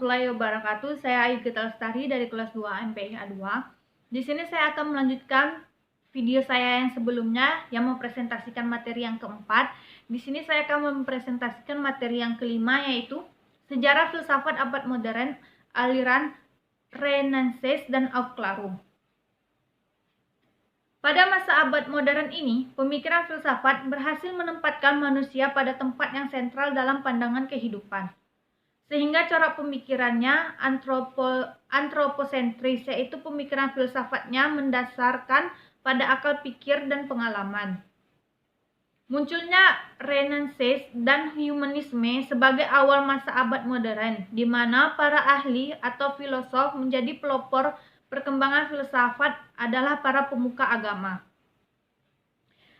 warahmatullahi wabarakatuh. Saya Ayu Gita Lestari dari kelas 2 MPIA 2. Di sini saya akan melanjutkan video saya yang sebelumnya yang mempresentasikan materi yang keempat. Di sini saya akan mempresentasikan materi yang kelima, yaitu sejarah filsafat abad modern, aliran Renaissance dan Aufklärung. Pada masa abad modern ini, pemikiran filsafat berhasil menempatkan manusia pada tempat yang sentral dalam pandangan kehidupan. Sehingga corak pemikirannya antroposentris, yaitu pemikiran filsafatnya mendasarkan pada akal pikir dan pengalaman. Munculnya Renaissance dan humanisme sebagai awal masa abad modern, di mana para ahli atau filosof menjadi pelopor perkembangan filsafat adalah para pemuka agama.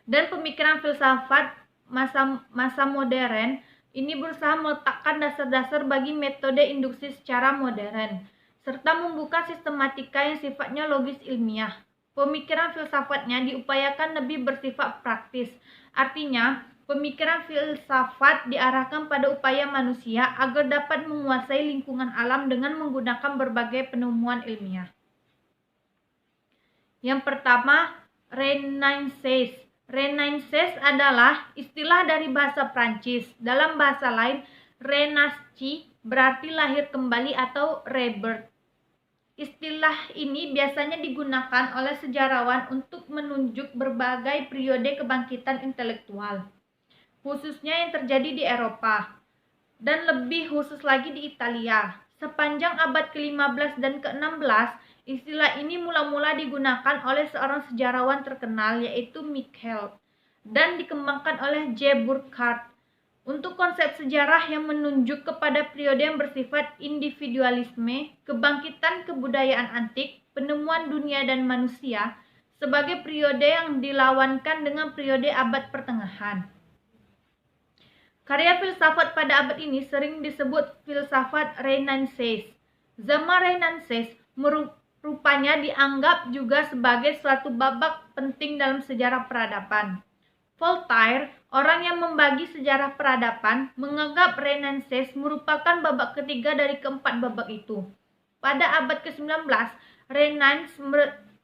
Dan pemikiran filsafat masa modern ini berusaha meletakkan dasar-dasar bagi metode induksi secara modern, serta membuka sistematika yang sifatnya logis ilmiah. Pemikiran filsafatnya diupayakan lebih bersifat praktis, artinya pemikiran filsafat diarahkan pada upaya manusia agar dapat menguasai lingkungan alam dengan menggunakan berbagai penemuan ilmiah. Yang pertama, Renaissance. Renaissance adalah istilah dari bahasa Prancis. Dalam bahasa lain, renaissance berarti lahir kembali atau rebirth. Istilah ini biasanya digunakan oleh sejarawan untuk menunjuk berbagai periode kebangkitan intelektual, khususnya yang terjadi di Eropa, dan lebih khusus lagi di Italia. Sepanjang abad ke-15 dan ke-16, istilah ini mula-mula digunakan oleh seorang sejarawan terkenal, yaitu Michel, dan dikembangkan oleh J. Burckhardt untuk konsep sejarah yang menunjuk kepada periode yang bersifat individualisme, kebangkitan kebudayaan antik, penemuan dunia dan manusia, sebagai periode yang dilawankan dengan periode abad pertengahan. Karya filsafat pada abad ini sering disebut filsafat Renaissance. Zaman Renaissance rupanya dianggap juga sebagai suatu babak penting dalam sejarah peradaban. Voltaire, orang yang membagi sejarah peradaban, menganggap Renaissance merupakan babak ketiga dari keempat babak itu. Pada abad ke-19, Renaissance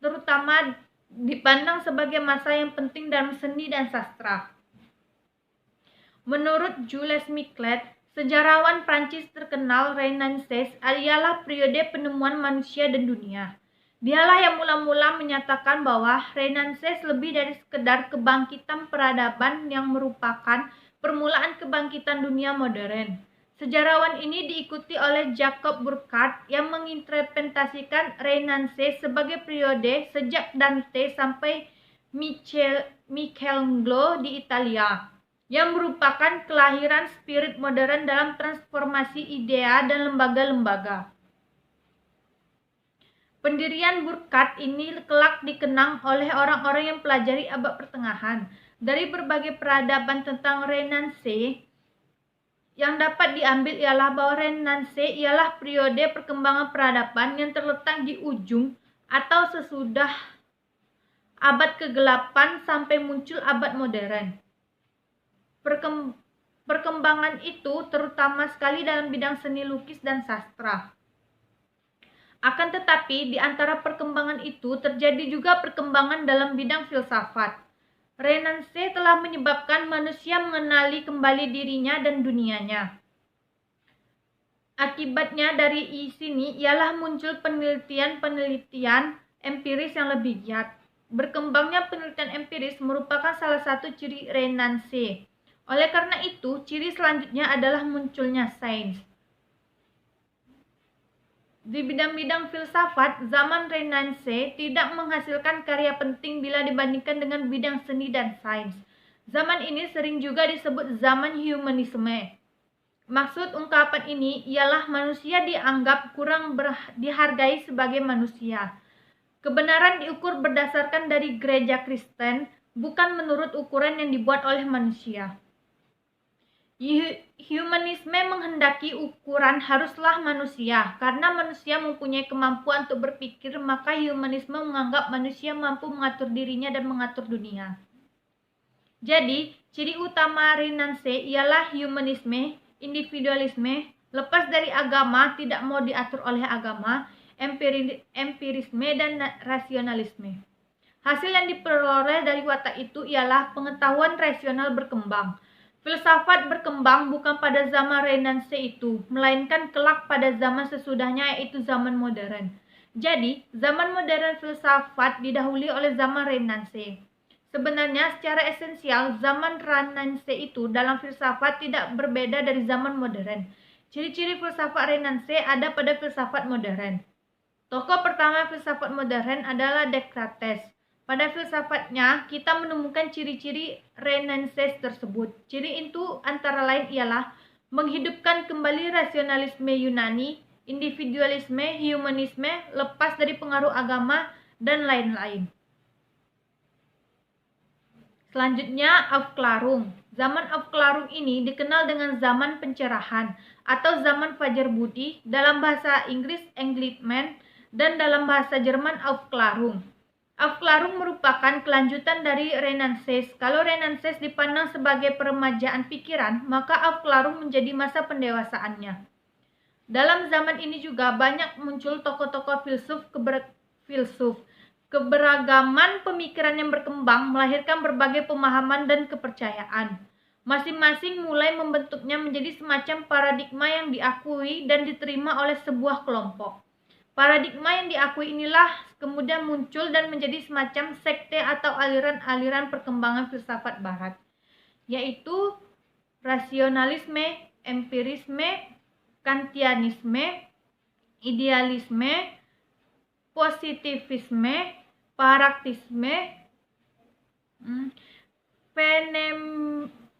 terutama dipandang sebagai masa yang penting dalam seni dan sastra. Menurut Jules Michelet, sejarawan Prancis terkenal, Renaissance ialah periode penemuan manusia dan dunia. Dialah yang mula-mula menyatakan bahwa Renaissance lebih dari sekedar kebangkitan peradaban yang merupakan permulaan kebangkitan dunia modern. Sejarawan ini diikuti oleh Jacob Burckhardt yang menginterpretasikan Renaissance sebagai periode sejak Dante sampai Michelangelo di Italia, yang merupakan kelahiran spirit modern dalam transformasi idea dan lembaga-lembaga. Pendirian Burckhardt ini kelak dikenang oleh orang-orang yang pelajari abad pertengahan. Dari berbagai peradaban tentang Renaissance, yang dapat diambil ialah bahwa Renaissance ialah periode perkembangan peradaban yang terletak di ujung atau sesudah abad ke-8 sampai muncul abad modern. Perkembangan itu terutama sekali dalam bidang seni lukis dan sastra. Akan tetapi, di antara perkembangan itu terjadi juga perkembangan dalam bidang filsafat. Renaissance telah menyebabkan manusia mengenali kembali dirinya dan dunianya. Akibatnya dari sini ialah muncul penelitian empiris yang lebih giat. Berkembangnya penelitian empiris merupakan salah satu ciri Renaissance. Oleh karena itu, ciri selanjutnya adalah munculnya sains. Di bidang-bidang filsafat, zaman Renaissance tidak menghasilkan karya penting bila dibandingkan dengan bidang seni dan sains. Zaman ini sering juga disebut zaman humanisme. Maksud ungkapan ini ialah manusia dianggap kurang dihargai sebagai manusia. Kebenaran diukur berdasarkan dari gereja Kristen, bukan menurut ukuran yang dibuat oleh manusia. Humanisme menghendaki ukuran haruslah manusia. Karena manusia mempunyai kemampuan untuk berpikir, maka humanisme menganggap manusia mampu mengatur dirinya dan mengatur dunia. Jadi, ciri utama Renaissance ialah humanisme, individualisme, lepas dari agama, tidak mau diatur oleh agama, empirisme dan rasionalisme. Hasil yang diperoleh dari watak itu ialah pengetahuan rasional berkembang. Filsafat berkembang bukan pada zaman Renaissance itu, melainkan kelak pada zaman sesudahnya, yaitu zaman modern. Jadi, zaman modern filsafat didahului oleh zaman Renaissance. Sebenarnya, secara esensial, zaman Renaissance itu dalam filsafat tidak berbeda dari zaman modern. Ciri-ciri filsafat Renaissance ada pada filsafat modern. Tokoh pertama filsafat modern adalah Descartes. Pada filsafatnya, kita menemukan ciri-ciri Renaissance tersebut. Ciri itu antara lain ialah menghidupkan kembali rasionalisme Yunani, individualisme, humanisme, lepas dari pengaruh agama, dan lain-lain. Selanjutnya, Aufklärung. Zaman Aufklärung ini dikenal dengan zaman pencerahan atau zaman Fajar Budi, dalam bahasa Inggris Enlightenment, dan dalam bahasa Jerman Aufklärung. Aufklärung merupakan kelanjutan dari Renaissance. Kalau Renaissance dipandang sebagai peremajaan pikiran, maka Aufklärung menjadi masa pendewasaannya. Dalam zaman ini juga banyak muncul tokoh-tokoh filsuf. Keberagaman pemikiran yang berkembang melahirkan berbagai pemahaman dan kepercayaan. Masing-masing mulai membentuknya menjadi semacam paradigma yang diakui dan diterima oleh sebuah kelompok. Paradigma yang diakui inilah kemudian muncul dan menjadi semacam sekte atau aliran-aliran perkembangan filsafat barat, yaitu rasionalisme, empirisme, kantianisme, idealisme, positivisme, praktisme,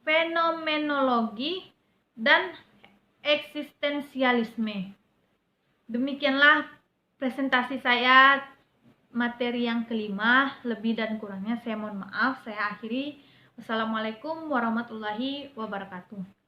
fenomenologi, dan eksistensialisme. Demikianlah presentasi saya materi yang kelima. Lebih dan kurangnya saya mohon maaf. Saya akhiri. Wassalamualaikum warahmatullahi wabarakatuh.